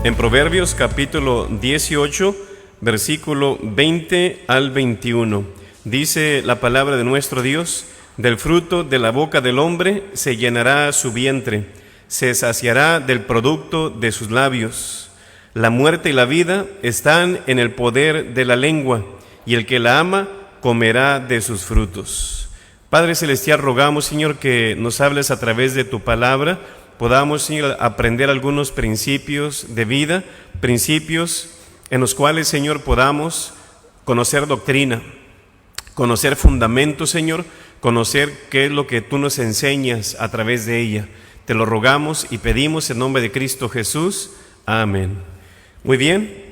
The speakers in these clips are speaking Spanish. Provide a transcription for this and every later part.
en Proverbios capítulo 18, versículo 20 al 21. Dice la palabra de nuestro Dios: del fruto de la boca del hombre se llenará su vientre, se saciará del producto de sus labios. La muerte y la vida están en el poder de la lengua, y el que la ama comerá de sus frutos. Padre Celestial, rogamos, Señor, que nos hables a través de tu palabra. Podamos, Señor, aprender algunos principios de vida, principios en los cuales, Señor, podamos conocer doctrina, conocer fundamentos, Señor, conocer qué es lo que tú nos enseñas a través de ella. Te lo rogamos y pedimos en nombre de Cristo Jesús. Amén. Muy bien.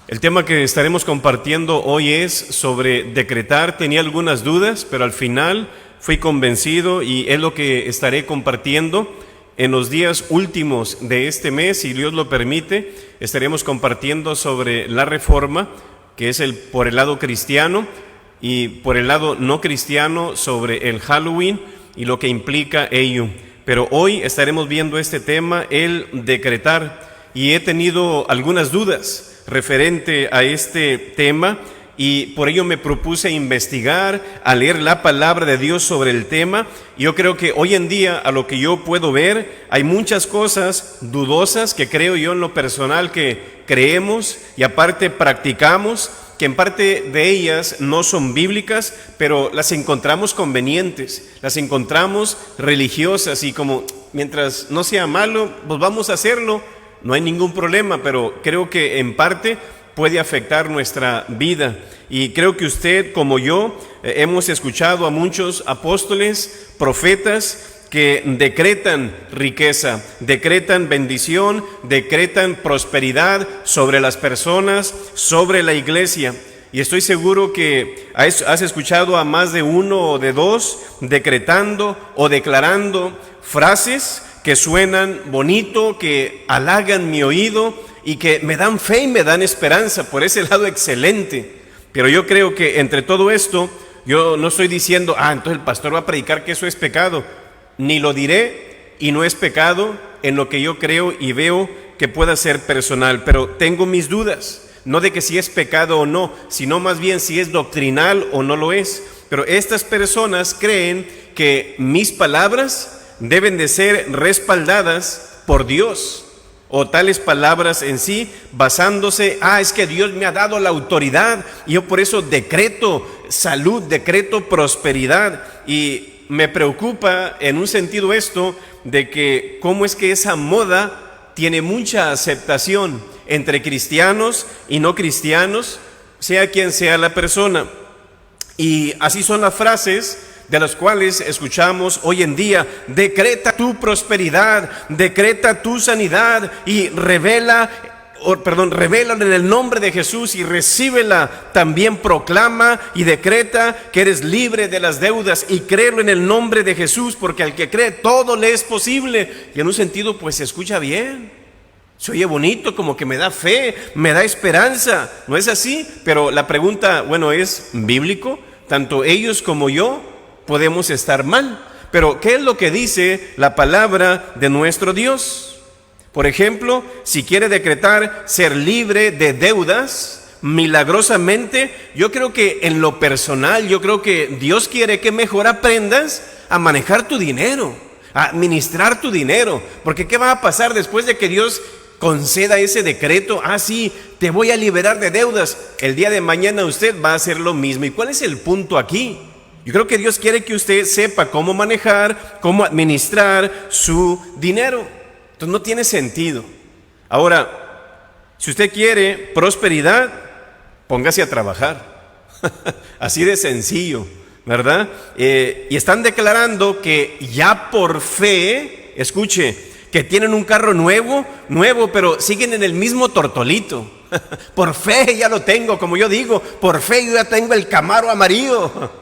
El tema que estaremos compartiendo hoy es sobre decretar. Tenía algunas dudas, pero al final fui convencido y es lo que estaré compartiendo en los días últimos de este mes. Si Dios lo permite, estaremos compartiendo sobre la reforma, que es por el lado cristiano, y por el lado no cristiano sobre el Halloween y lo que implica ello. Pero hoy estaremos viendo este tema, el decretar, y he tenido algunas dudas referente a este tema, y por ello me propuse investigar, a leer la palabra de Dios sobre el tema. Yo creo que hoy en día, a lo que yo puedo ver, hay muchas cosas dudosas que creo yo en lo personal que creemos y aparte practicamos, que en parte de ellas no son bíblicas, pero las encontramos convenientes, las encontramos religiosas, y como mientras no sea malo, pues vamos a hacerlo, no hay ningún problema, pero creo que en parte puede afectar nuestra vida. Y creo que usted, como yo, hemos escuchado a muchos apóstoles, profetas, que decretan riqueza, decretan bendición, decretan prosperidad sobre las personas, sobre la iglesia. Y estoy seguro que has escuchado a más de uno o de dos decretando o declarando frases que suenan bonito, que halagan mi oído y que me dan fe y me dan esperanza. Por ese lado, excelente. Pero yo creo que entre todo esto, yo no estoy diciendo, entonces el pastor va a predicar que eso es pecado. Ni lo diré, y no es pecado en lo que yo creo y veo que pueda ser personal. Pero tengo mis dudas, no de que si es pecado o no, sino más bien si es doctrinal o no lo es. Pero estas personas creen que mis palabras deben de ser respaldadas por Dios, o tales palabras en sí, basándose, es que Dios me ha dado la autoridad y yo por eso decreto salud, decreto prosperidad. Y me preocupa en un sentido esto, de que cómo es que esa moda tiene mucha aceptación entre cristianos y no cristianos, sea quien sea la persona. Y así son las frases de las cuales escuchamos hoy en día: decreta tu prosperidad, decreta tu sanidad y revélala en el nombre de Jesús y recíbela. También proclama y decreta que eres libre de las deudas y créelo en el nombre de Jesús, porque al que cree todo le es posible. Y en un sentido pues se escucha bien, se oye bonito, como que me da fe, me da esperanza. ¿No es así? Pero la pregunta, ¿es bíblico? Tanto ellos como yo podemos estar mal, pero ¿qué es lo que dice la palabra de nuestro Dios? Por ejemplo, si quiere decretar ser libre de deudas, milagrosamente, yo creo que en lo personal, yo creo que Dios quiere que mejor aprendas a manejar tu dinero, a administrar tu dinero, porque ¿qué va a pasar después de que Dios conceda ese decreto? Sí, te voy a liberar de deudas. El día de mañana usted va a hacer lo mismo. ¿Y cuál es el punto aquí? Yo creo que Dios quiere que usted sepa cómo manejar, cómo administrar su dinero. Entonces no tiene sentido. Ahora, si usted quiere prosperidad, póngase a trabajar. Así de sencillo, ¿verdad? Y están declarando que ya por fe, escuche, que tienen un carro nuevo, pero siguen en el mismo tortolito. Por fe ya lo tengo, como yo digo, por fe yo ya tengo el Camaro amarillo.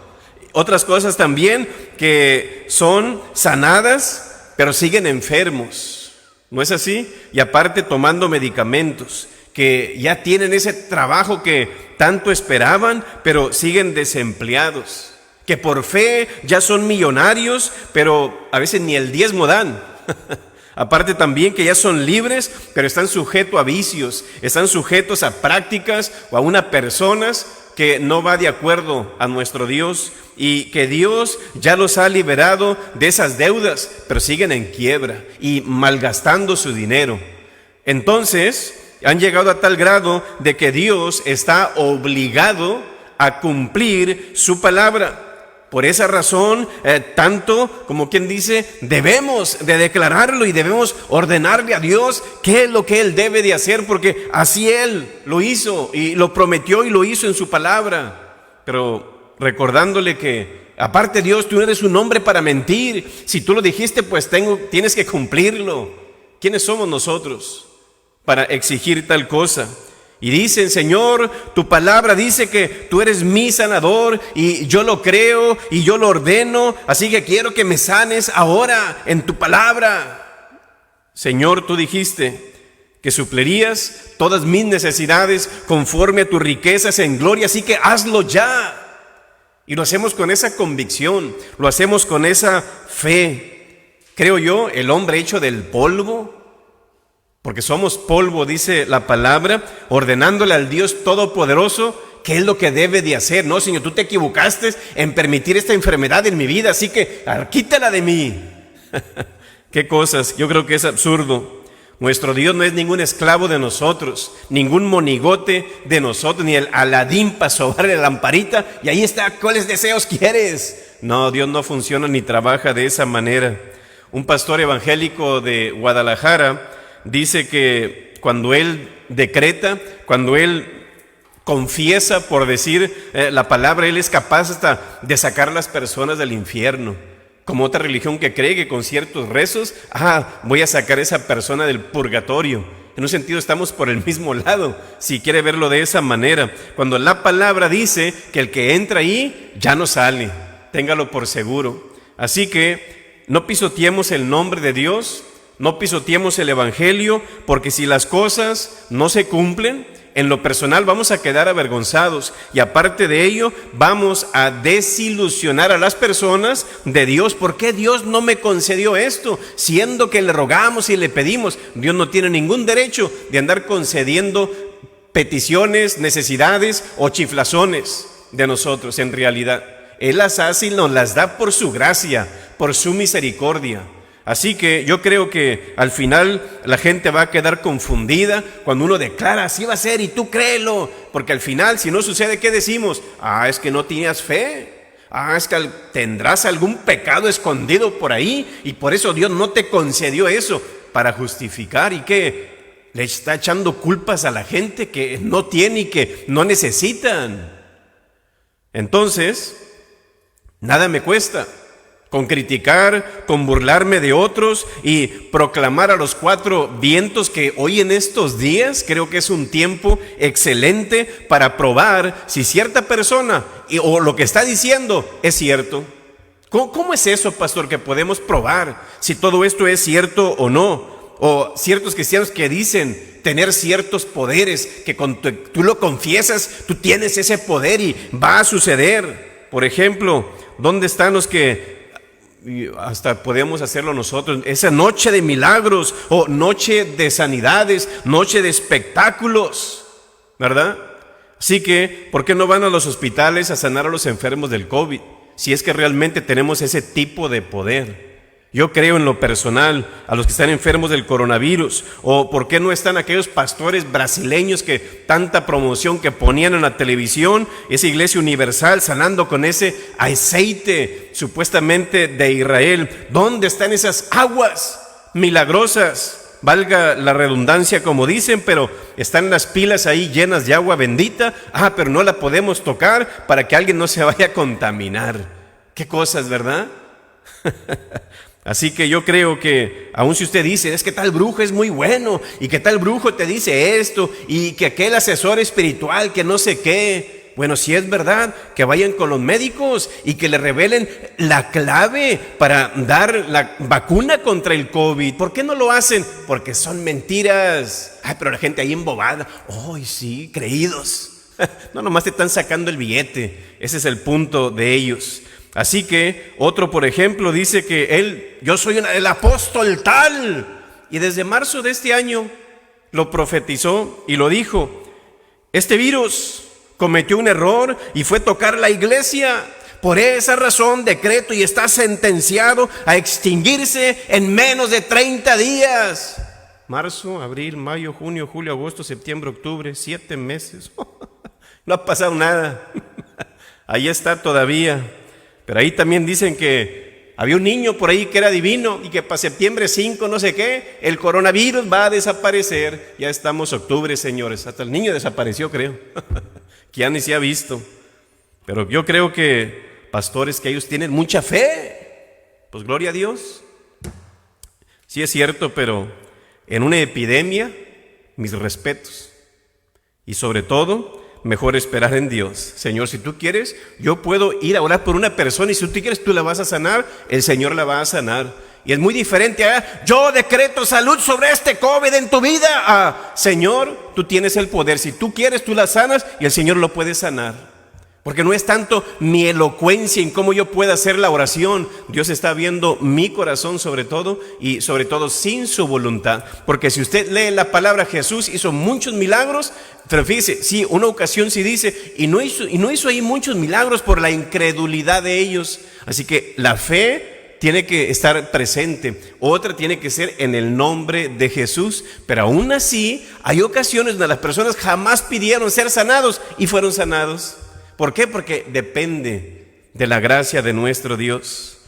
Otras cosas también que son sanadas, pero siguen enfermos. ¿No es así? Y aparte tomando medicamentos, que ya tienen ese trabajo que tanto esperaban, pero siguen desempleados. Que por fe ya son millonarios, pero a veces ni el diezmo dan. Aparte también que ya son libres, pero están sujetos a vicios, están sujetos a prácticas o a unas personas que no va de acuerdo a nuestro Dios, y que Dios ya los ha liberado de esas deudas, pero siguen en quiebra y malgastando su dinero. Entonces han llegado a tal grado de que Dios está obligado a cumplir su palabra. Por esa razón, tanto como quien dice, debemos de declararlo y debemos ordenarle a Dios qué es lo que Él debe de hacer, porque así Él lo hizo y lo prometió y lo hizo en su palabra. Pero recordándole que aparte Dios, tú no eres un hombre para mentir. Si tú lo dijiste, pues tienes que cumplirlo. ¿Quiénes somos nosotros para exigir tal cosa? Y dicen, Señor, tu palabra dice que tú eres mi sanador, y yo lo creo y yo lo ordeno, así que quiero que me sanes ahora en tu palabra. Señor, tú dijiste que suplirías todas mis necesidades conforme a tus riquezas en gloria, así que hazlo ya. Y lo hacemos con esa convicción, lo hacemos con esa fe. Creo yo, el hombre hecho del polvo, porque somos polvo, dice la palabra, ordenándole al Dios Todopoderoso qué es lo que debe de hacer. No, Señor, tú te equivocaste en permitir esta enfermedad en mi vida, así que quítala de mí. Qué cosas, yo creo que es absurdo. Nuestro Dios no es ningún esclavo de nosotros, ningún monigote de nosotros, ni el Aladín para sobarle la lamparita y ahí está, ¿cuáles deseos quieres? No, Dios no funciona ni trabaja de esa manera. Un pastor evangélico de Guadalajara dice que cuando él decreta, cuando él confiesa, por decir la palabra, él es capaz hasta de sacar a las personas del infierno. Como otra religión que cree que con ciertos rezos, voy a sacar a esa persona del purgatorio. En un sentido estamos por el mismo lado, si quiere verlo de esa manera. Cuando la palabra dice que el que entra ahí ya no sale, téngalo por seguro. Así que no pisoteemos el nombre de Dios, no pisoteemos el evangelio, porque si las cosas no se cumplen, en lo personal vamos a quedar avergonzados, y aparte de ello vamos a desilusionar a las personas de Dios. ¿Por qué Dios no me concedió esto? Siendo que le rogamos y le pedimos. Dios no tiene ningún derecho de andar concediendo peticiones, necesidades o chiflazones de nosotros. En realidad Él las hace y nos las da por su gracia, por su misericordia. Así que yo creo que al final la gente va a quedar confundida cuando uno declara, así va a ser y tú créelo, porque al final si no sucede, ¿qué decimos? Es que no tenías fe, es que tendrás algún pecado escondido por ahí y por eso Dios no te concedió eso, para justificar. ¿Y qué? Le está echando culpas a la gente que no tiene y que no necesitan. Entonces, nada me cuesta con criticar, con burlarme de otros y proclamar a los cuatro vientos que hoy en estos días creo que es un tiempo excelente para probar si cierta persona o lo que está diciendo es cierto. ¿Cómo es eso, pastor, que podemos probar si todo esto es cierto o no? O ciertos cristianos que dicen tener ciertos poderes, que cuando tú lo confiesas, tú tienes ese poder y va a suceder. Por ejemplo, ¿dónde están los que y hasta podemos hacerlo nosotros, esa noche de milagros o noche de sanidades, noche de espectáculos, ¿verdad? Así que, ¿por qué no van a los hospitales a sanar a los enfermos del COVID? Si es que realmente tenemos ese tipo de poder. Yo creo en lo personal a los que están enfermos del coronavirus. O ¿por qué no están aquellos pastores brasileños que tanta promoción que ponían en la televisión? Esa iglesia universal sanando con ese aceite supuestamente de Israel. ¿Dónde están esas aguas milagrosas? Valga la redundancia como dicen, pero están las pilas ahí llenas de agua bendita. Pero no la podemos tocar para que alguien no se vaya a contaminar. Qué cosas, ¿verdad? Así que yo creo que, aun si usted dice, es que tal brujo es muy bueno, y que tal brujo te dice esto, y que aquel asesor espiritual, que no sé qué. Bueno, si es verdad, que vayan con los médicos y que le revelen la clave para dar la vacuna contra el COVID. ¿Por qué no lo hacen? Porque son mentiras. Pero la gente ahí embobada. Sí, creídos. No, nomás te están sacando el billete. Ese es el punto de ellos. Así que otro, por ejemplo, dice que yo soy el apóstol tal, y desde marzo de este año lo profetizó y lo dijo. Este virus cometió un error y fue tocar la iglesia. Por esa razón decreto y está sentenciado a extinguirse en menos de 30 días. Marzo, abril, mayo, junio, julio, agosto, septiembre, octubre, 7 meses. No ha pasado nada. Ahí está todavía. Pero ahí también dicen que había un niño por ahí que era divino y que para septiembre 5, no sé qué, el coronavirus va a desaparecer. Ya estamos octubre, señores. Hasta el niño desapareció, creo. Que ya ni se ha visto. Pero yo creo que pastores, que ellos tienen mucha fe. Pues gloria a Dios. Sí es cierto, pero en una epidemia, mis respetos. Y sobre todo, mejor esperar en Dios. Señor, si tú quieres, yo puedo ir a orar por una persona y si tú quieres, tú la vas a sanar, el Señor la va a sanar. Y es muy diferente a, yo decreto salud sobre este COVID en tu vida. Señor, tú tienes el poder. Si tú quieres, tú la sanas y el Señor lo puede sanar. Porque no es tanto mi elocuencia en cómo yo pueda hacer la oración. Dios está viendo mi corazón sobre todo y sobre todo sin su voluntad. Porque si usted lee la palabra, Jesús hizo muchos milagros. Pero fíjese, sí, una ocasión sí dice, y no hizo ahí muchos milagros por la incredulidad de ellos. Así que la fe tiene que estar presente. Otra tiene que ser en el nombre de Jesús. Pero aún así, hay ocasiones donde las personas jamás pidieron ser sanados y fueron sanados. ¿Por qué? Porque depende de la gracia de nuestro Dios.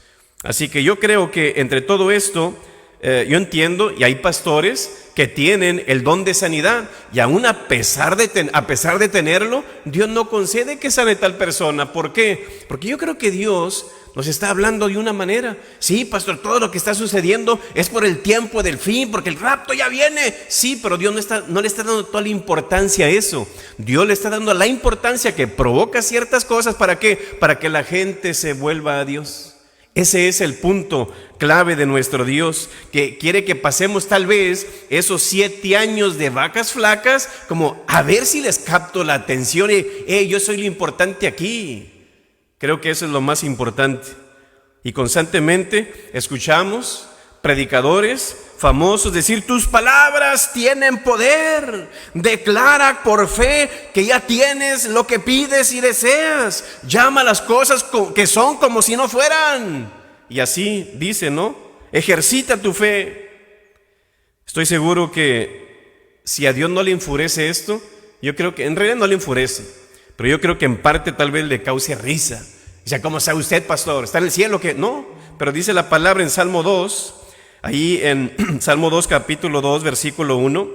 Así que yo creo que entre todo esto, yo entiendo, y hay pastores que tienen el don de sanidad, y aún a pesar de tenerlo, Dios no concede que sane tal persona. ¿Por qué? Porque yo creo que Dios nos está hablando de una manera. Sí, pastor, todo lo que está sucediendo es por el tiempo del fin, porque el rapto ya viene. Sí, pero Dios no le está dando toda la importancia a eso. Dios le está dando la importancia que provoca ciertas cosas. ¿Para qué? Para que la gente se vuelva a Dios. Ese es el punto clave de nuestro Dios, que quiere que pasemos tal vez esos 7 años de vacas flacas, como a ver si les capto la atención y yo soy lo importante aquí. Creo que eso es lo más importante. Y constantemente escuchamos predicadores famosos decir, tus palabras tienen poder. Declara por fe que ya tienes lo que pides y deseas. Llama las cosas que son como si no fueran. Y así dice, ¿no? Ejercita tu fe. Estoy seguro que si a Dios no le enfurece esto, yo creo que en realidad no le enfurece. Pero yo creo que en parte tal vez le cause risa. O sea, ¿cómo sabe usted, pastor? ¿Está en el cielo? ¿Qué? No, pero dice la palabra en Salmo 2, ahí en Salmo 2, capítulo 2, versículo 1.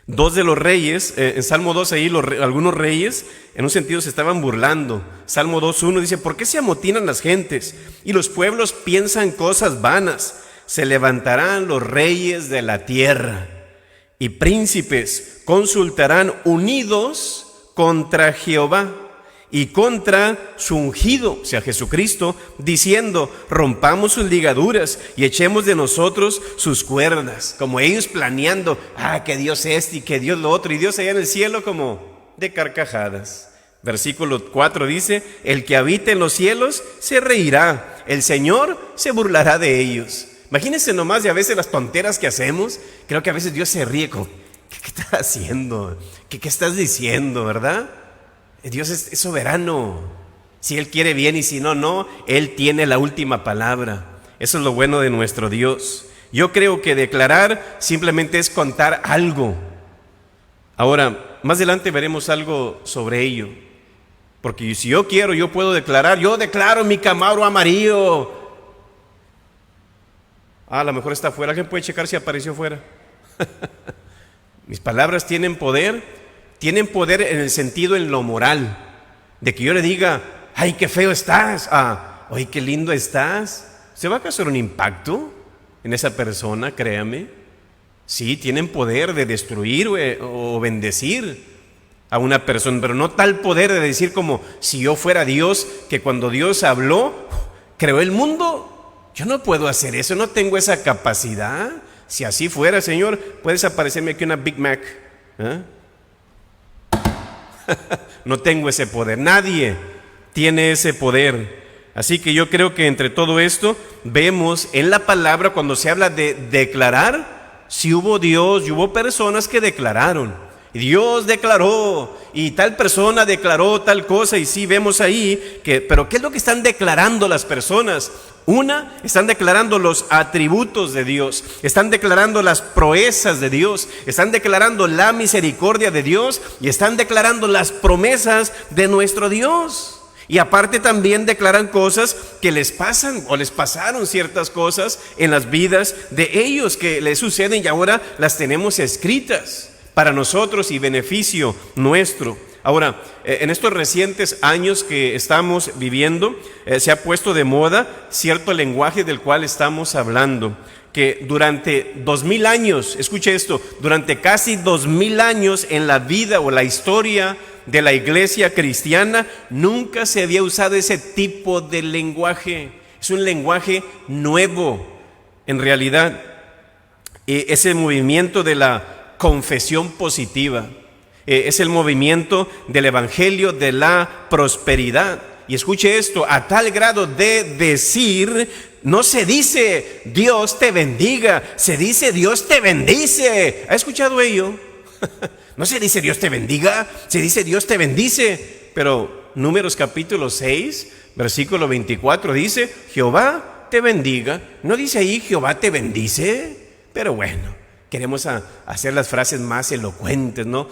Dos de los reyes, en Salmo 2 ahí algunos reyes en un sentido se estaban burlando. Salmo 2:1 dice, ¿por qué se amotinan las gentes y los pueblos piensan cosas vanas? Se levantarán los reyes de la tierra y príncipes consultarán unidos contra Jehová y contra su ungido, o sea Jesucristo, diciendo, rompamos sus ligaduras y echemos de nosotros sus cuerdas. Como ellos planeando, que Dios este y que Dios lo otro, y Dios allá en el cielo como de carcajadas. Versículo 4 dice, el que habita en los cielos se reirá, el Señor se burlará de ellos. Imagínense nomás, y a veces las tonteras que hacemos, creo que a veces Dios se ríe como, ¿qué estás haciendo? ¿Qué estás diciendo, verdad? Dios es soberano. Si Él quiere bien y si no, no. Él tiene la última palabra. Eso es lo bueno de nuestro Dios. Yo creo que declarar simplemente es contar algo. Ahora, más adelante veremos algo sobre ello. Porque si yo quiero, yo puedo declarar. Yo declaro mi Camaro amarillo. A lo mejor está afuera. ¿Alguien puede checar si apareció afuera? Mis palabras tienen poder en el sentido en lo moral, de que yo le diga, ay, qué feo estás, ay, qué lindo estás. ¿Se va a causar un impacto en esa persona? Créame. Sí, tienen poder de destruir o bendecir a una persona, pero no tal poder de decir como si yo fuera Dios, que cuando Dios habló, creó el mundo. Yo no puedo hacer eso, no tengo esa capacidad. Si así fuera, Señor, puedes aparecerme aquí una Big Mac. No tengo ese poder, nadie tiene ese poder. Así que yo creo que entre todo esto vemos en la palabra, cuando se habla de declarar, sí hubo Dios y hubo personas que declararon. Dios declaró y tal persona declaró tal cosa, y sí vemos ahí pero ¿qué es lo que están declarando las personas? Están declarando los atributos de Dios, están declarando las proezas de Dios, están declarando la misericordia de Dios y están declarando las promesas de nuestro Dios. Y aparte también declaran cosas que les pasan o les pasaron ciertas cosas en las vidas de ellos que les suceden y ahora las tenemos escritas para nosotros y beneficio nuestro. Ahora, en estos recientes años que estamos viviendo, se ha puesto de moda cierto lenguaje del cual estamos hablando, que durante 2000 años, escuche esto, durante casi 2000 años en la vida o la historia de la iglesia cristiana, nunca se había usado ese tipo de lenguaje. Es un lenguaje nuevo, en realidad. Ese movimiento de la confesión positiva, es el movimiento del evangelio de la prosperidad. Y escuche esto, a tal grado de decir, no se dice Dios te bendiga, se dice Dios te bendice. ¿Ha escuchado ello? No se dice Dios te bendiga, se dice Dios te bendice. Pero Números capítulo 6, versículo 24 dice, Jehová te bendiga. No dice ahí Jehová te bendice. Pero bueno, queremos hacer las frases más elocuentes, ¿no?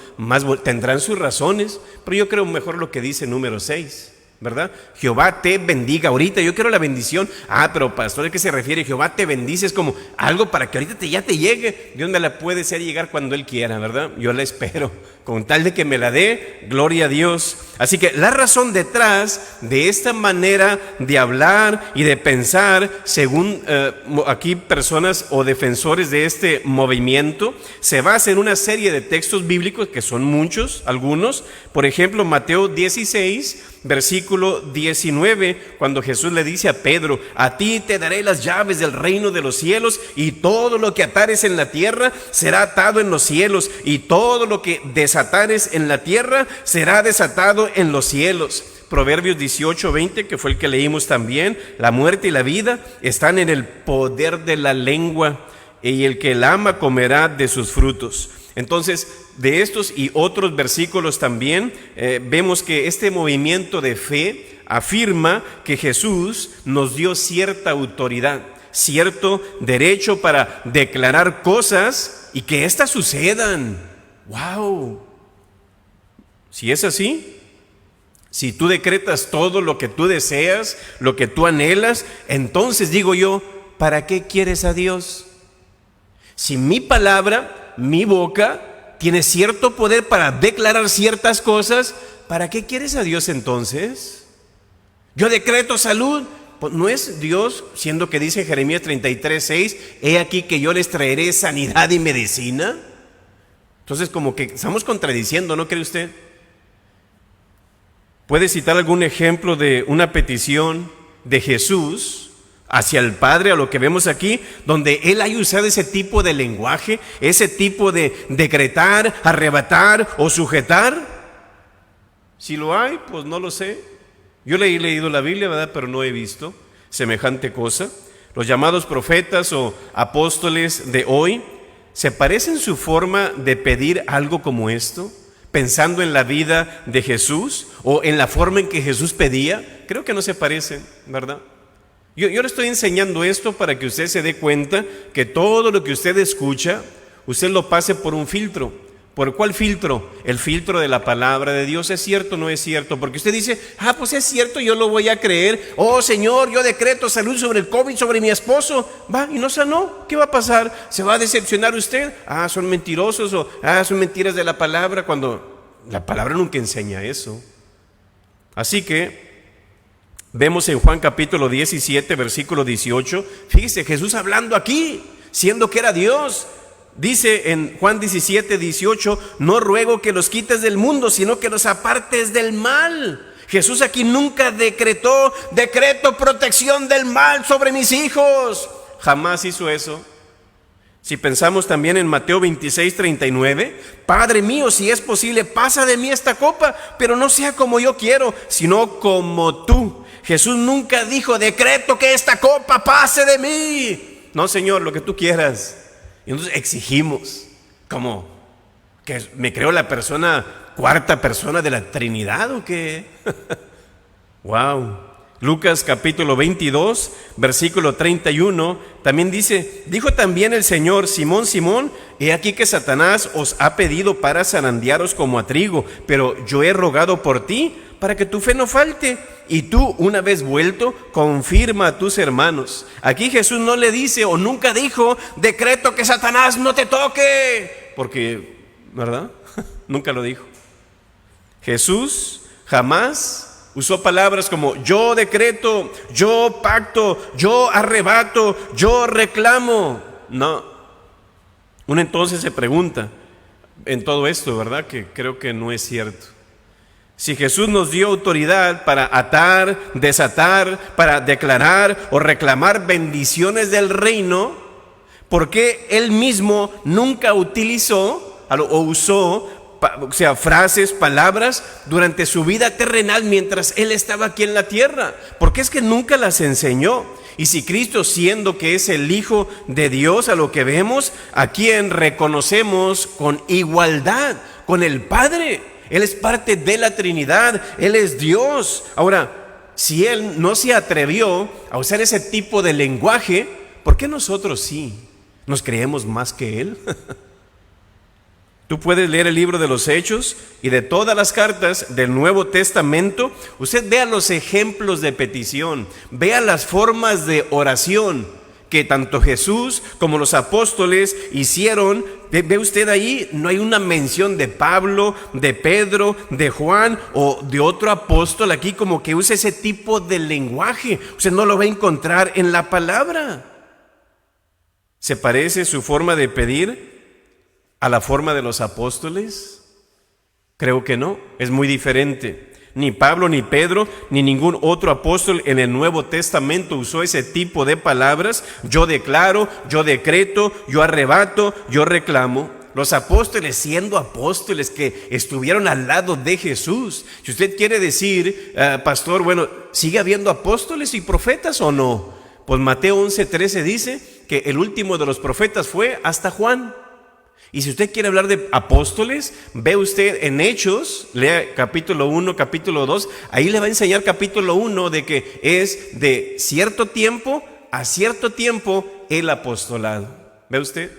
Tendrán sus razones, pero yo creo mejor lo que dice número 6, ¿verdad? Jehová te bendiga. Ahorita yo quiero la bendición. Pero pastor, ¿a qué se refiere? Jehová te bendice, es como algo para que ahorita ya te llegue. Dios me la puede hacer llegar cuando Él quiera, ¿verdad? Yo la espero, con tal de que me la dé, gloria a Dios. Así que la razón detrás de esta manera de hablar y de pensar, según aquí personas o defensores de este movimiento, se basa en una serie de textos bíblicos que son muchos, algunos. Por ejemplo, Mateo 16, versículo 19, cuando Jesús le dice a Pedro, a ti te daré las llaves del reino de los cielos, y todo lo que atares en la tierra será atado en los cielos, y todo lo que desatares en la tierra será desatado en los cielos. Proverbios 18:20, que fue el que leímos también, la muerte y la vida están en el poder de la lengua, y el que la ama comerá de sus frutos. Entonces, de estos y otros versículos también vemos que este movimiento de fe afirma que Jesús nos dio cierta autoridad, cierto derecho para declarar cosas y que éstas sucedan. ¡Wow! Si es así, si tú decretas todo lo que tú deseas, lo que tú anhelas, entonces digo yo, ¿para qué quieres a Dios? Si mi palabra, mi boca, tiene cierto poder para declarar ciertas cosas, ¿para qué quieres a Dios entonces? Yo decreto salud. Pues no es Dios, siendo que dice Jeremías 33:6, he aquí que yo les traeré sanidad y medicina. Entonces como que estamos contradiciendo, ¿no cree usted? ¿Puede citar algún ejemplo de una petición de Jesús hacia el Padre, a lo que vemos aquí, donde Él haya usado ese tipo de lenguaje, ese tipo de decretar, arrebatar o sujetar? Si lo hay, pues no lo sé. Yo le he leído la Biblia, ¿verdad? Pero no he visto semejante cosa. Los llamados profetas o apóstoles de hoy, ¿se parecen su forma de pedir algo como esto? Pensando en la vida de Jesús o en la forma en que Jesús pedía. Creo que no se parecen, ¿verdad? Yo le estoy enseñando esto para que usted se dé cuenta que todo lo que usted escucha, usted lo pase por un filtro. ¿Por cuál filtro? El filtro de la palabra de Dios. ¿Es cierto o no es cierto? Porque usted dice, pues es cierto, yo lo voy a creer. Oh Señor, yo decreto salud sobre el COVID, sobre mi esposo. Va y no sanó. ¿Qué va a pasar? ¿Se va a decepcionar usted? Son mentirosos o son mentiras de la palabra, cuando la palabra nunca enseña eso. Así que vemos en Juan capítulo 17, versículo 18, fíjese, Jesús hablando aquí, siendo que era Dios. Dice en Juan 17, 18, no ruego que los quites del mundo, sino que los apartes del mal. Jesús aquí nunca decreto protección del mal sobre mis hijos. Jamás hizo eso. Si pensamos también en Mateo 26, 39, Padre mío, si es posible, pasa de mí esta copa, pero no sea como yo quiero, sino como tú. Jesús nunca dijo, decreto que esta copa pase de mí. No, Señor, lo que tú quieras. Y entonces exigimos, como que me creo la cuarta persona de la Trinidad o qué. Wow. Lucas capítulo 22, versículo 31, también dice: dijo también el Señor: Simón, Simón, he aquí que Satanás os ha pedido para zarandearos como a trigo, pero yo he rogado por ti para que tu fe no falte, y tú, una vez vuelto, confirma a tus hermanos. Aquí Jesús no le dice, o nunca dijo: decreto que Satanás no te toque, porque, ¿verdad? Nunca lo dijo. Jesús jamás usó palabras como yo decreto, yo pacto, yo arrebato, yo reclamo. No. Uno entonces se pregunta en todo esto, ¿verdad? Que creo que no es cierto. Si Jesús nos dio autoridad para atar, desatar, para declarar o reclamar bendiciones del reino, ¿por qué Él mismo nunca utilizó o usó frases, palabras durante su vida terrenal mientras Él estaba aquí en la tierra? Porque es que nunca las enseñó. Y si Cristo, siendo que es el Hijo de Dios, a lo que vemos, a quien reconocemos con igualdad con el Padre, Él es parte de la Trinidad, Él es Dios. Ahora, si Él no se atrevió a usar ese tipo de lenguaje, ¿por qué nosotros sí? ¿Nos creemos más que Él? Tú puedes leer el libro de los Hechos y de todas las cartas del Nuevo Testamento, usted vea los ejemplos de petición, vea las formas de oración que tanto Jesús como los apóstoles hicieron. Ve usted ahí, no hay una mención de Pablo, de Pedro, de Juan o de otro apóstol aquí como que use ese tipo de lenguaje. Usted no lo va a encontrar en la palabra. ¿Se parece su forma de pedir a la forma de los apóstoles? Creo que no, es muy diferente. Ni Pablo, ni Pedro, ni ningún otro apóstol en el Nuevo Testamento usó ese tipo de palabras. Yo declaro, yo decreto, yo arrebato, yo reclamo. Los apóstoles, siendo apóstoles que estuvieron al lado de Jesús. Si usted quiere decir, pastor, bueno, ¿sigue habiendo apóstoles y profetas o no? Pues Mateo 11:13 dice que el último de los profetas fue hasta Juan. Y si usted quiere hablar de apóstoles, ve usted en Hechos, lea capítulo 1, capítulo 2, ahí le va a enseñar capítulo 1 de que es de cierto tiempo a cierto tiempo el apostolado. ¿Ve usted?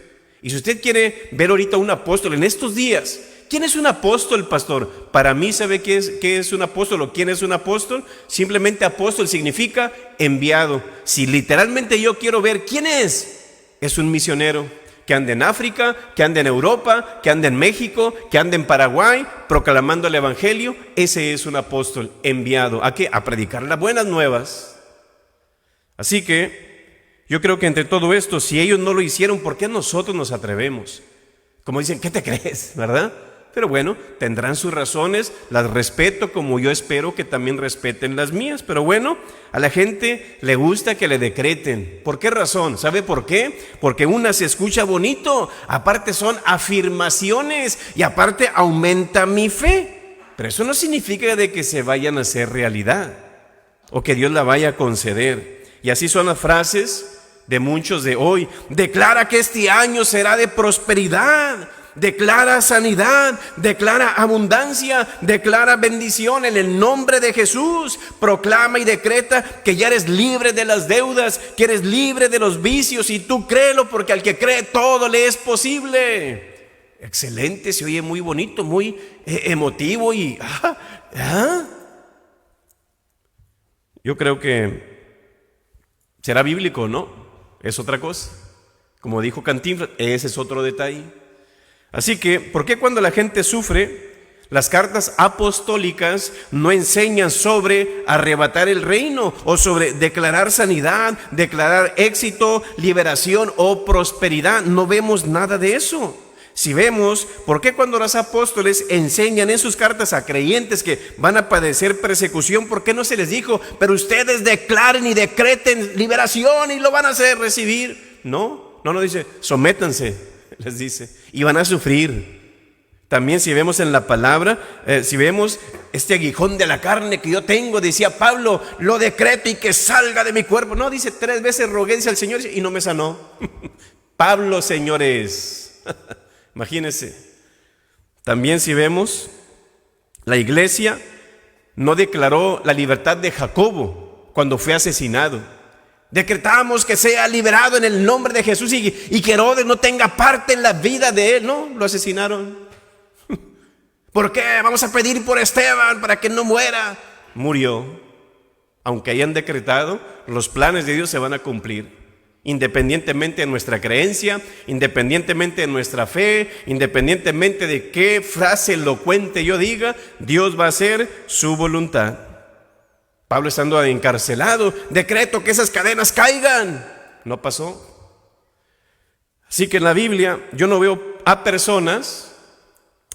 Y si usted quiere ver ahorita un apóstol en estos días, ¿quién es un apóstol, pastor? Para mí, ¿sabe qué es un apóstol o quién es un apóstol? Simplemente apóstol significa enviado. Si literalmente yo quiero ver quién es un misionero. Que ande en África, que ande en Europa, que ande en México, que ande en Paraguay, proclamando el evangelio. Ese es un apóstol enviado. ¿A qué? A predicar las buenas nuevas. Así que yo creo que entre todo esto, si ellos no lo hicieron, ¿por qué nosotros nos atrevemos? Como dicen, ¿qué te crees? ¿Verdad? Pero bueno, tendrán sus razones, las respeto como yo espero que también respeten las mías. Pero bueno, a la gente le gusta que le decreten. ¿Por qué razón? ¿Sabe por qué? Porque una se escucha bonito, aparte son afirmaciones y aparte aumenta mi fe. Pero eso no significa de que se vayan a hacer realidad o que Dios la vaya a conceder. Y así son las frases de muchos de hoy. Declara que este año será de prosperidad. Declara sanidad, declara abundancia, declara bendición en el nombre de Jesús. Proclama y decreta que ya eres libre de las deudas, que eres libre de los vicios, y tú créelo, porque al que cree todo le es posible. Excelente, se oye muy bonito, muy emotivo y yo creo que será bíblico, ¿no? Es otra cosa. Como dijo Cantinflas, ese es otro detalle. Así que, ¿por qué cuando la gente sufre, las cartas apostólicas no enseñan sobre arrebatar el reino o sobre declarar sanidad, declarar éxito, liberación o prosperidad? No vemos nada de eso. Si vemos, ¿por qué cuando los apóstoles enseñan en sus cartas a creyentes que van a padecer persecución, por qué no se les dijo, pero ustedes declaren y decreten liberación y lo van a hacer recibir? No dice, sométanse. Les dice, y van a sufrir. También si vemos en la palabra, si vemos este aguijón de la carne que yo tengo, decía Pablo, lo decreto y que salga de mi cuerpo. No, dice 3 veces rogué al Señor y no me sanó. Pablo, señores. Imagínense. También si vemos, la iglesia no declaró la libertad de Jacobo cuando fue asesinado. Decretamos que sea liberado en el nombre de Jesús y que Herodes no tenga parte en la vida de él. No, lo asesinaron. ¿Por qué? Vamos a pedir por Esteban para que no muera. Murió. Aunque hayan decretado, los planes de Dios se van a cumplir. Independientemente de nuestra creencia, independientemente de nuestra fe, independientemente de qué frase elocuente yo diga, Dios va a hacer su voluntad. Pablo estando encarcelado, decreto que esas cadenas caigan. No pasó. Así que en la Biblia yo no veo a personas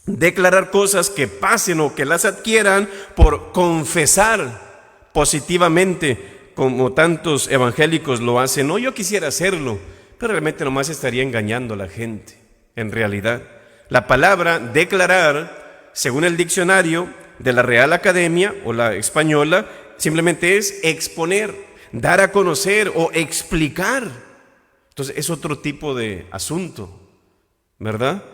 declarar cosas que pasen o que las adquieran por confesar positivamente, como tantos evangélicos lo hacen. No, yo quisiera hacerlo, pero realmente nomás estaría engañando a la gente. En realidad, la palabra declarar, según el diccionario de la Real Academia o la española, simplemente es exponer, dar a conocer o explicar. Entonces es otro tipo de asunto, ¿verdad?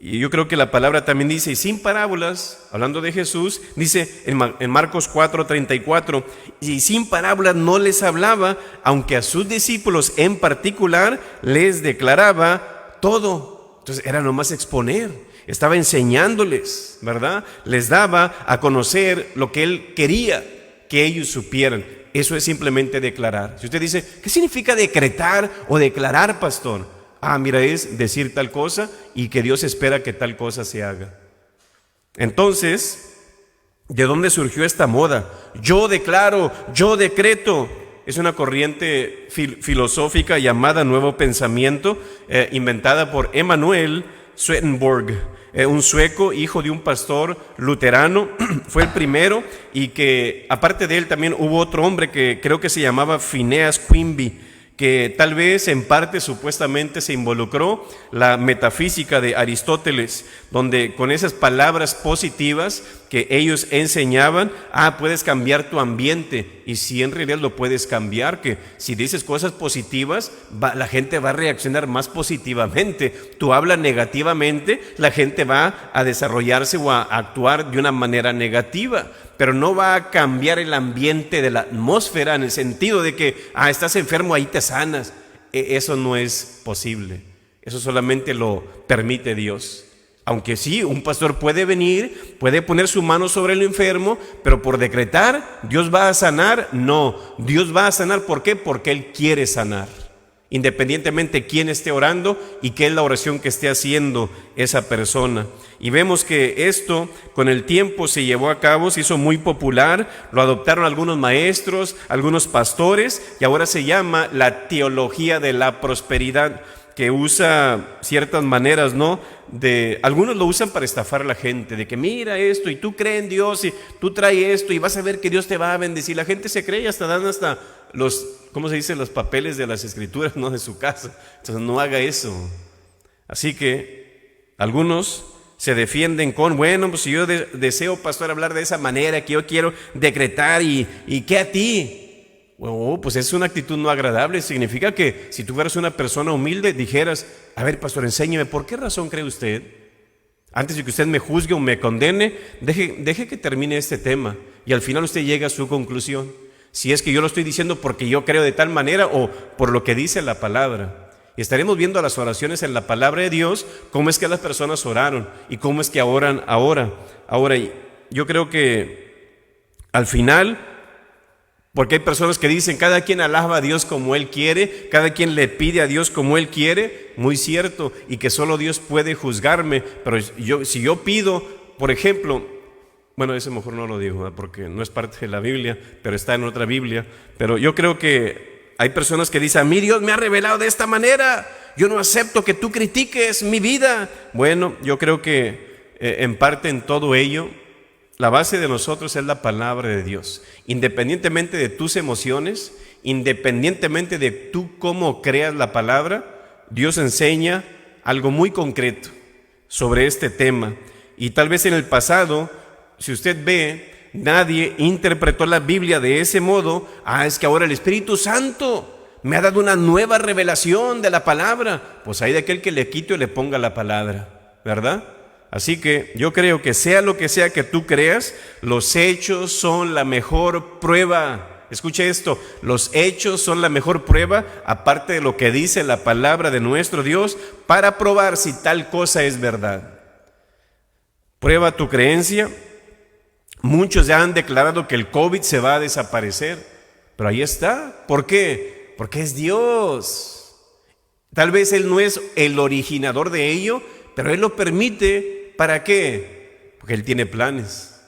Y yo creo que la palabra también dice, y sin parábolas, hablando de Jesús, dice en Marcos 4:34, y sin parábolas no les hablaba, aunque a sus discípulos en particular les declaraba todo. Entonces era nomás exponer, estaba enseñándoles, ¿verdad? Les daba a conocer lo que él quería que ellos supieran. Eso es simplemente declarar. Si usted dice, ¿qué significa decretar o declarar, pastor? Mira, es decir tal cosa y que Dios espera que tal cosa se haga. Entonces, ¿de dónde surgió esta moda? Yo declaro, yo decreto. Es una corriente filosófica llamada Nuevo Pensamiento, inventada por Emanuel Swedenborg, un sueco, hijo de un pastor luterano. Fue el primero, y que aparte de él también hubo otro hombre que creo que se llamaba Phineas Quimby, que tal vez en parte supuestamente se involucró la metafísica de Aristóteles, donde con esas palabras positivas que ellos enseñaban, puedes cambiar tu ambiente. Y si en realidad lo puedes cambiar, que si dices cosas positivas, la gente va a reaccionar más positivamente. Tú hablas negativamente, la gente va a desarrollarse o a actuar de una manera negativa, pero no va a cambiar el ambiente de la atmósfera en el sentido de que, estás enfermo, ahí te sanas. Eso no es posible. Eso solamente lo permite Dios. Aunque sí, un pastor puede venir, puede poner su mano sobre el enfermo, pero por decretar, ¿Dios va a sanar? No, Dios va a sanar. ¿Por qué? Porque Él quiere sanar, independientemente de quién esté orando y qué es la oración que esté haciendo esa persona. Y vemos que esto con el tiempo se llevó a cabo, se hizo muy popular, lo adoptaron algunos maestros, algunos pastores, y ahora se llama la teología de la prosperidad, que usa ciertas maneras, ¿no? Algunos lo usan para estafar a la gente, de que mira esto y tú crees en Dios y tú traes esto y vas a ver que Dios te va a bendecir. La gente se cree y hasta dan los, ¿cómo se dice? Los papeles de las escrituras, ¿no? De su casa. Entonces no haga eso. Así que algunos se defienden con, bueno, pues si yo deseo, pastor, hablar de esa manera, que yo quiero decretar y ¿qué a ti? Bueno, pues es una actitud no agradable. Significa que si tú fueras una persona humilde, dijeras, a ver, pastor, enséñeme, ¿por qué razón cree usted? Antes de que usted me juzgue o me condene, deje que termine este tema y al final usted llega a su conclusión. Si es que yo lo estoy diciendo porque yo creo de tal manera o por lo que dice la palabra. Y estaremos viendo las oraciones en la palabra de Dios, cómo es que las personas oraron y cómo es que oran ahora. Ahora, yo creo que al final, porque hay personas que dicen, cada quien alaba a Dios como Él quiere, cada quien le pide a Dios como Él quiere, muy cierto, y que solo Dios puede juzgarme. Pero si yo pido, por ejemplo, bueno, eso mejor no lo digo, porque no es parte de la Biblia, pero está en otra Biblia. Pero yo creo que hay personas que dicen, a mí Dios me ha revelado de esta manera, yo no acepto que tú critiques mi vida. Bueno, yo creo que en parte en todo ello, la base de nosotros es la palabra de Dios. Independientemente de tus emociones, independientemente de tú cómo creas la palabra, Dios enseña algo muy concreto sobre este tema. Y tal vez en el pasado, si usted ve, nadie interpretó la Biblia de ese modo. Es que ahora el Espíritu Santo me ha dado una nueva revelación de la palabra. Pues hay de aquel que le quite y le ponga la palabra, ¿verdad? Así que yo creo que sea lo que sea que tú creas, los hechos son la mejor prueba. Escuche esto, los hechos son la mejor prueba, aparte de lo que dice la palabra de nuestro Dios, para probar si tal cosa es verdad. Prueba tu creencia. Muchos ya han declarado que el COVID se va a desaparecer, pero ahí está. ¿Por qué? Porque es Dios. Tal vez Él no es el originador de ello, pero Él lo permite. ¿Para qué? Porque Él tiene planes.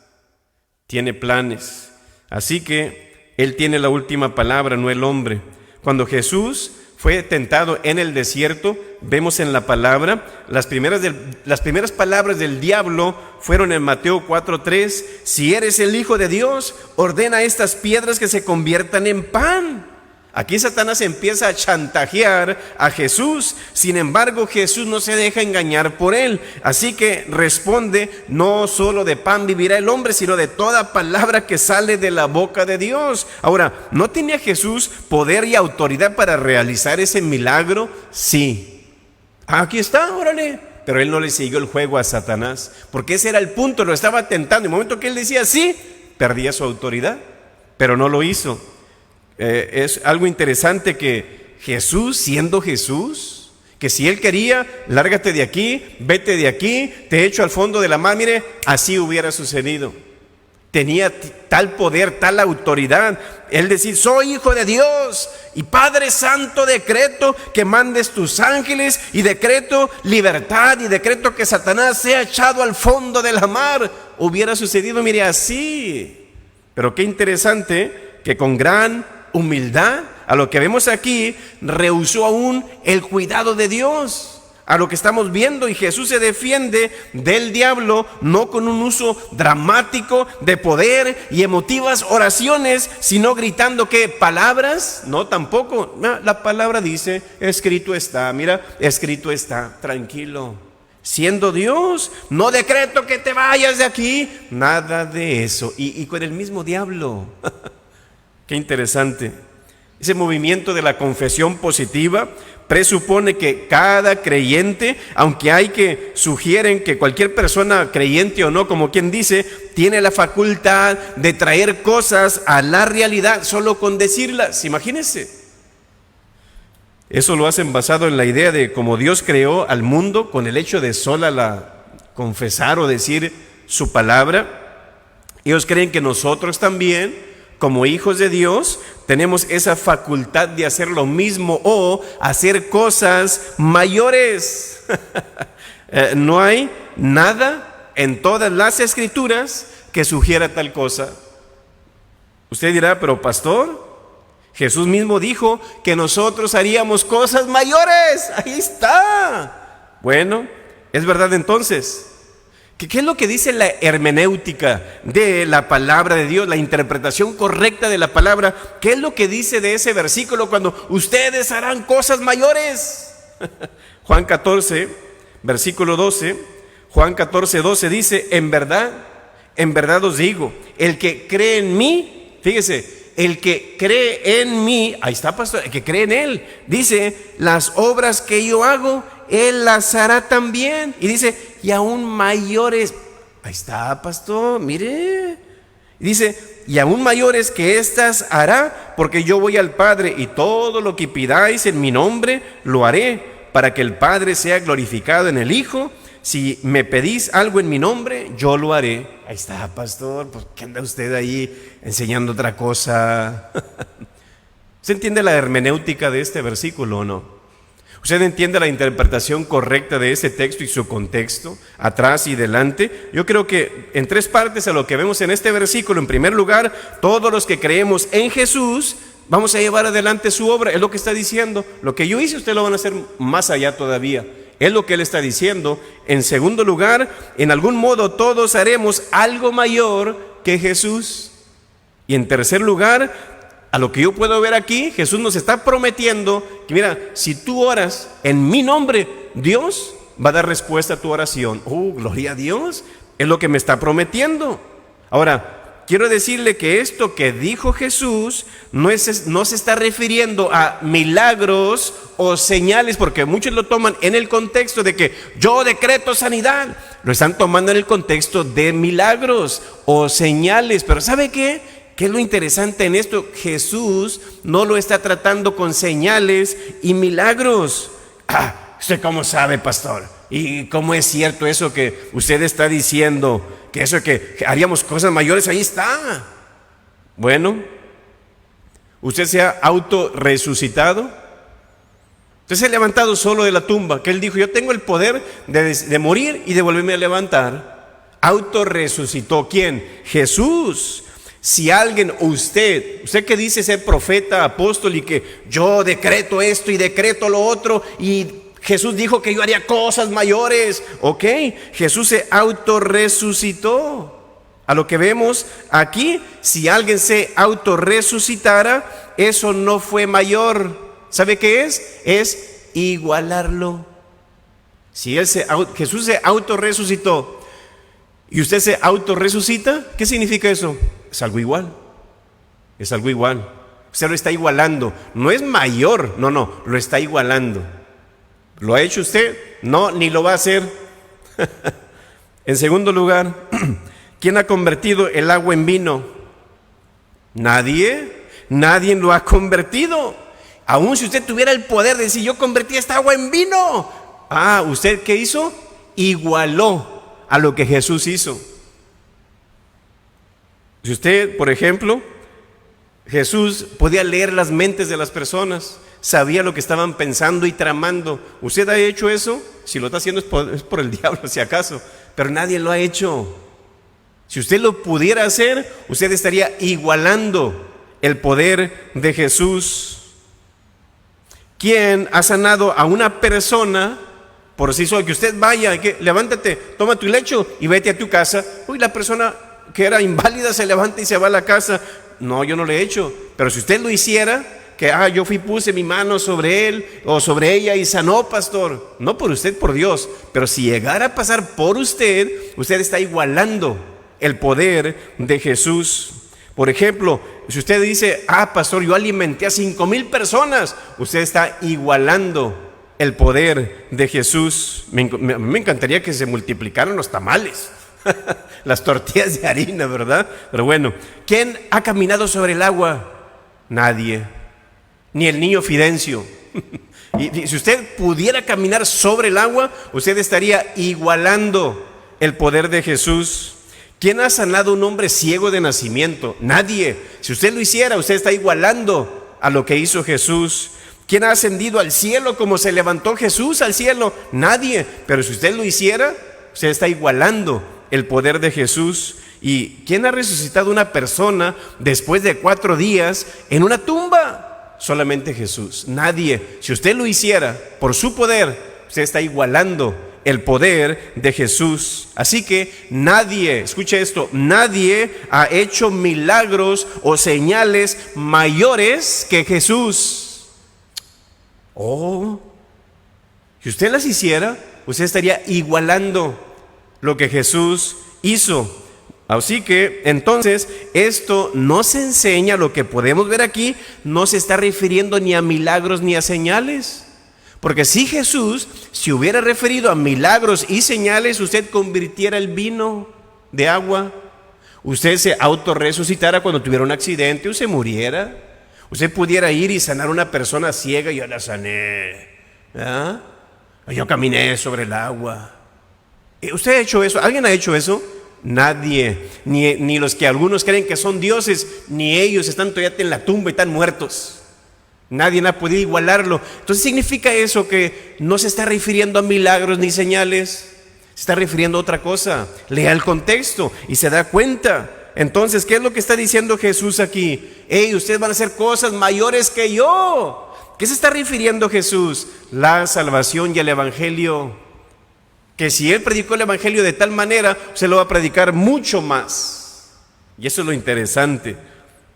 Tiene planes. Así que Él tiene la última palabra, no el hombre. Cuando Jesús fue tentado en el desierto, vemos en la palabra, las primeras palabras del diablo fueron en Mateo 4:3, si eres el Hijo de Dios, ordena a estas piedras que se conviertan en pan. Aquí Satanás empieza a chantajear a Jesús. Sin embargo, Jesús no se deja engañar por él. Así que responde, no solo de pan vivirá el hombre, sino de toda palabra que sale de la boca de Dios. Ahora, ¿no tenía Jesús poder y autoridad para realizar ese milagro? Sí. Aquí está, órale. Pero él no le siguió el juego a Satanás, porque ese era el punto, lo estaba tentando. En el momento que él decía sí, perdía su autoridad, pero no lo hizo. Es algo interesante que Jesús, siendo Jesús, que si Él quería, lárgate de aquí, vete de aquí, te echo al fondo de la mar, mire, así hubiera sucedido. Tenía tal poder, tal autoridad, Él decir, soy Hijo de Dios y Padre Santo, decreto que mandes tus ángeles y decreto libertad y decreto que Satanás sea echado al fondo de la mar. Hubiera sucedido, mire, así. Pero qué interesante que con gran humildad, a lo que vemos aquí, rehusó aún el cuidado de Dios, a lo que estamos viendo, y Jesús se defiende del diablo no con un uso dramático de poder y emotivas oraciones, sino gritando que palabras, no, tampoco, la palabra dice, escrito está, mira, escrito está, tranquilo. Siendo Dios, no decreto que te vayas de aquí, nada de eso, y con el mismo diablo. Qué interesante. Ese movimiento de la confesión positiva presupone que cada creyente, aunque hay que sugieren que cualquier persona, creyente o no, como quien dice, tiene la facultad de traer cosas a la realidad solo con decirlas. Imagínense. Eso lo hacen basado en la idea de cómo Dios creó al mundo con el hecho de sola confesar o decir su palabra. Ellos creen que nosotros también, como hijos de Dios, tenemos esa facultad de hacer lo mismo o hacer cosas mayores. No hay nada en todas las escrituras que sugiera tal cosa. Usted dirá, pero pastor, Jesús mismo dijo que nosotros haríamos cosas mayores. Ahí está. Bueno, es verdad entonces. ¿Qué es lo que dice la hermenéutica de la palabra de Dios, la interpretación correcta de la palabra? ¿Qué es lo que dice de ese versículo cuando ustedes harán cosas mayores? Juan 14, versículo 12, Juan 14, 12 dice, en verdad os digo, el que cree en mí, fíjese, el que cree en mí, ahí está, pastor, el que cree en Él, dice, las obras que yo hago, Él las hará también. Y dice, y aún mayores, ahí está, pastor, mire. Y dice, y aún mayores que estas hará, porque yo voy al Padre, y todo lo que pidáis en mi nombre, lo haré, para que el Padre sea glorificado en el Hijo. Si me pedís algo en mi nombre, yo lo haré. Ahí está, pastor, pues ¿qué anda usted ahí enseñando otra cosa? ¿Usted entiende la hermenéutica de este versículo o no? ¿Usted entiende la interpretación correcta de este texto y su contexto, atrás y delante? Yo creo que en tres partes a lo que vemos en este versículo. En primer lugar, todos los que creemos en Jesús vamos a llevar adelante su obra. Es lo que está diciendo. Lo que yo hice, usted lo van a hacer más allá todavía. Es lo que él está diciendo. En segundo lugar, en algún modo todos haremos algo mayor que Jesús. Y en tercer lugar, a lo que yo puedo ver aquí, Jesús nos está prometiendo que mira, si tú oras en mi nombre, Dios va a dar respuesta a tu oración. Gloria a Dios, es lo que me está prometiendo. Ahora, quiero decirle que esto que dijo Jesús no se está refiriendo a milagros o señales, porque muchos lo toman en el contexto de que yo decreto sanidad. Lo están tomando en el contexto de milagros o señales. Pero ¿sabe qué? ¿Qué es lo interesante en esto? Jesús no lo está tratando con señales y milagros. ¿Usted cómo sabe, pastor? ¿Y cómo es cierto eso que usted está diciendo? Que eso que haríamos cosas mayores, ahí está. Bueno, usted se ha autorresucitado. Usted se ha levantado solo de la tumba, que él dijo, yo tengo el poder de morir y de volverme a levantar. Autorresucitó. ¿Quién? Jesús. Si alguien, usted que dice ser profeta, apóstol y que yo decreto esto y decreto lo otro y Jesús dijo que yo haría cosas mayores, ok, Jesús se autorresucitó. A lo que vemos aquí, si alguien se autorresucitara, eso no fue mayor. ¿Sabe qué es? Es igualarlo. Si Jesús se autorresucitó y usted se autorresucita, ¿qué significa eso? Es algo igual. Es algo igual. Usted lo está igualando. No es mayor, no, lo está igualando. ¿Lo ha hecho usted? No, ni lo va a hacer. En segundo lugar, ¿quién ha convertido el agua en vino? Nadie. Nadie lo ha convertido. Aún si usted tuviera el poder de decir, yo convertí esta agua en vino. ¿Usted qué hizo? Igualó a lo que Jesús hizo. Si usted, por ejemplo, Jesús podía leer las mentes de las personas, sabía lo que estaban pensando y tramando. ¿Usted ha hecho eso? Si lo está haciendo es por el diablo, si acaso, pero nadie lo ha hecho. Si usted lo pudiera hacer, usted estaría igualando el poder de Jesús. ¿Quién ha sanado a una persona por sí sola? Que usted vaya, levántate, toma tu lecho y vete a tu casa. La persona que era inválida se levanta y se va a la casa. No, yo no lo he hecho, pero si usted lo hiciera, que yo puse mi mano sobre él o sobre ella y sanó, pastor. No por usted, por Dios, pero si llegara a pasar por usted, usted está igualando el poder de Jesús. Por ejemplo, si usted dice, pastor, yo alimenté a 5,000 personas, usted está igualando el poder de Jesús. Me encantaría que se multiplicaran los tamales, las tortillas de harina, ¿verdad? Pero bueno, ¿quién ha caminado sobre el agua? Nadie, ni el niño Fidencio. Y si usted pudiera caminar sobre el agua, usted estaría igualando el poder de Jesús. ¿Quién ha sanado a un hombre ciego de nacimiento? Nadie. Si usted lo hiciera, usted está igualando a lo que hizo Jesús. ¿Quién ha ascendido al cielo como se levantó Jesús al cielo? Nadie. Pero si usted lo hiciera, usted está igualando el poder de Jesús. ¿Y quién ha resucitado una persona después de 4 días en una tumba? Solamente Jesús. Nadie. Si usted lo hiciera por su poder, usted está igualando el poder de Jesús. Así que nadie, escuche esto, nadie ha hecho milagros o señales mayores que Jesús. Si usted las hiciera, usted estaría igualando lo que Jesús hizo. Así que entonces esto no se enseña, lo que podemos ver aquí no se está refiriendo ni a milagros ni a señales. Porque si Jesús se hubiera referido a milagros y señales, usted convirtiera el vino de agua, usted se autorresucitara cuando tuviera un accidente o se muriera, usted pudiera ir y sanar a una persona ciega. Yo la sané, yo caminé sobre el agua. ¿Usted ha hecho eso? ¿Alguien ha hecho eso? Nadie, ni los que algunos creen que son dioses, ni ellos están todavía en la tumba y están muertos. Nadie ha podido igualarlo. Entonces significa eso que no se está refiriendo a milagros ni señales, se está refiriendo a otra cosa. Lea el contexto y se da cuenta. Entonces, ¿qué es lo que está diciendo Jesús aquí? Ustedes van a hacer cosas mayores que yo. ¿Qué se está refiriendo Jesús? La salvación y el evangelio. Que si Él predicó el evangelio de tal manera, se lo va a predicar mucho más. Y eso es lo interesante.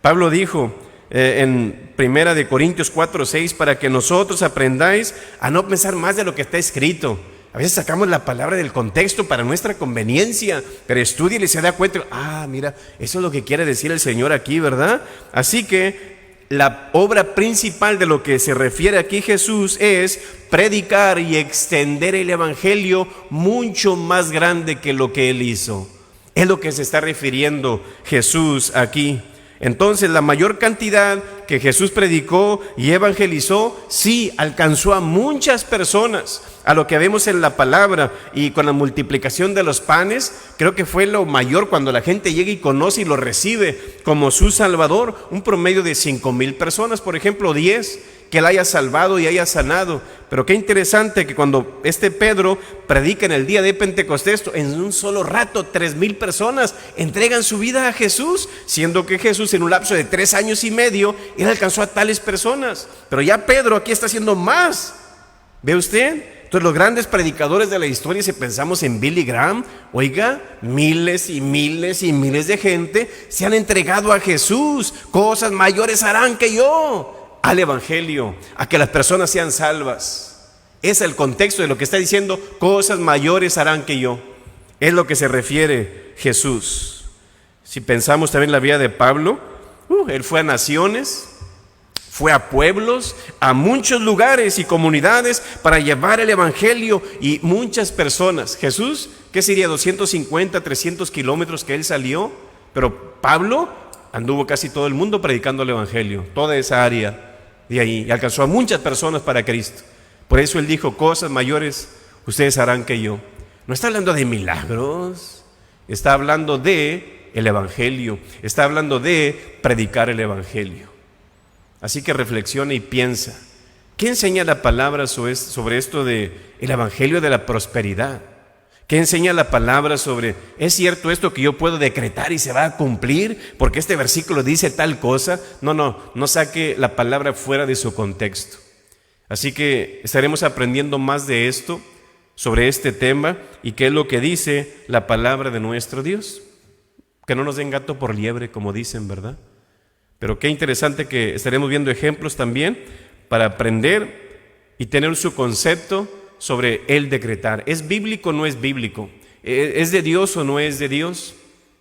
Pablo dijo en 1 Corintios 4:6, para que nosotros aprendáis a no pensar más de lo que está escrito. A veces sacamos la palabra del contexto para nuestra conveniencia, pero estúdiale y se da cuenta, mira, eso es lo que quiere decir el Señor aquí, ¿verdad? Así que la obra principal de lo que se refiere aquí Jesús es predicar y extender el evangelio mucho más grande que lo que Él hizo. Es lo que se está refiriendo Jesús aquí. Entonces, la mayor cantidad que Jesús predicó y evangelizó, sí, alcanzó a muchas personas, a lo que vemos en la palabra. Y con la multiplicación de los panes, creo que fue lo mayor cuando la gente llega y conoce y lo recibe como su Salvador. Un promedio de 5,000 personas, por ejemplo, 10 que Él haya salvado y haya sanado. Pero qué interesante que cuando Pedro predica en el día de Pentecostés, en un solo rato 3,000 personas entregan su vida a Jesús, siendo que Jesús en un lapso de 3 años y medio, Él alcanzó a tales personas. Pero ya Pedro aquí está haciendo más. ¿Ve usted? Entonces los grandes predicadores de la historia, si pensamos en Billy Graham, oiga, miles y miles y miles de gente se han entregado a Jesús. Cosas mayores harán que yo, al evangelio, a que las personas sean salvas. Es el contexto de lo que está diciendo, cosas mayores harán que yo. Es lo que se refiere Jesús. Si pensamos también en la vida de Pablo, él fue a naciones, fue a pueblos, a muchos lugares y comunidades para llevar el evangelio, y muchas personas. Jesús, ¿qué sería? 250, 300 kilómetros que él salió, pero Pablo anduvo casi todo el mundo predicando el evangelio, toda esa área de ahí, y alcanzó a muchas personas para Cristo. Por eso él dijo, cosas mayores ustedes harán que yo. No está hablando de milagros, está hablando de el evangelio, está hablando de predicar el evangelio. Así que reflexiona y piensa, ¿qué enseña la palabra sobre esto de el evangelio de la prosperidad? ¿Qué enseña la palabra sobre, es cierto esto que yo puedo decretar y se va a cumplir porque este versículo dice tal cosa? No saque la palabra fuera de su contexto. Así que estaremos aprendiendo más de esto, sobre este tema, y qué es lo que dice la palabra de nuestro Dios. Que no nos den gato por liebre, como dicen, ¿verdad? Pero qué interesante que estaremos viendo ejemplos también para aprender y tener su concepto sobre el decretar. ¿Es bíblico o no es bíblico? ¿Es de Dios o no es de Dios?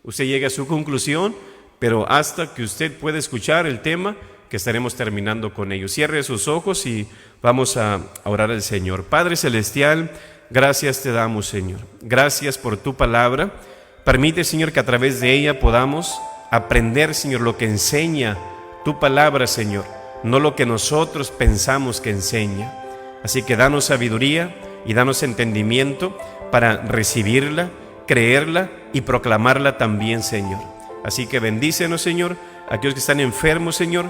Usted llega a su conclusión, pero hasta que usted pueda escuchar el tema, que estaremos terminando con ello. Cierre sus ojos y vamos a orar al Señor. Padre Celestial, gracias te damos, Señor. Gracias por tu palabra. Permite, Señor, que a través de ella podamos aprender, Señor, lo que enseña tu palabra, Señor, no lo que nosotros pensamos que enseña. Así que danos sabiduría y danos entendimiento para recibirla, creerla y proclamarla también, Señor. Así que bendícenos, Señor, a aquellos que están enfermos, Señor.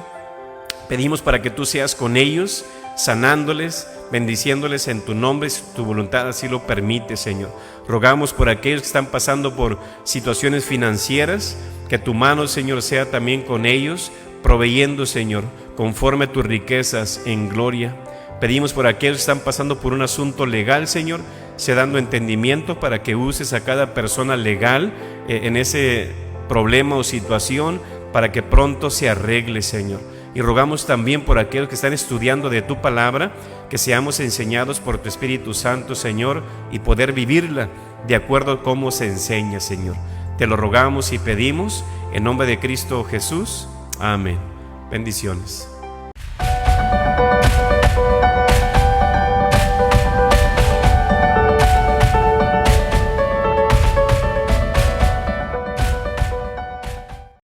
Pedimos para que tú seas con ellos, sanándoles, bendiciéndoles en tu nombre, si tu voluntad así lo permite, Señor. Rogamos por aquellos que están pasando por situaciones financieras, que tu mano, Señor, sea también con ellos, proveyendo, Señor, conforme a tus riquezas en gloria. Pedimos por aquellos que están pasando por un asunto legal, Señor, sea dando entendimiento para que uses a cada persona legal en ese problema o situación, para que pronto se arregle, Señor. Y rogamos también por aquellos que están estudiando de tu palabra, que seamos enseñados por tu Espíritu Santo, Señor, y poder vivirla de acuerdo a cómo se enseña, Señor. Te lo rogamos y pedimos en nombre de Cristo Jesús. Amén. Bendiciones.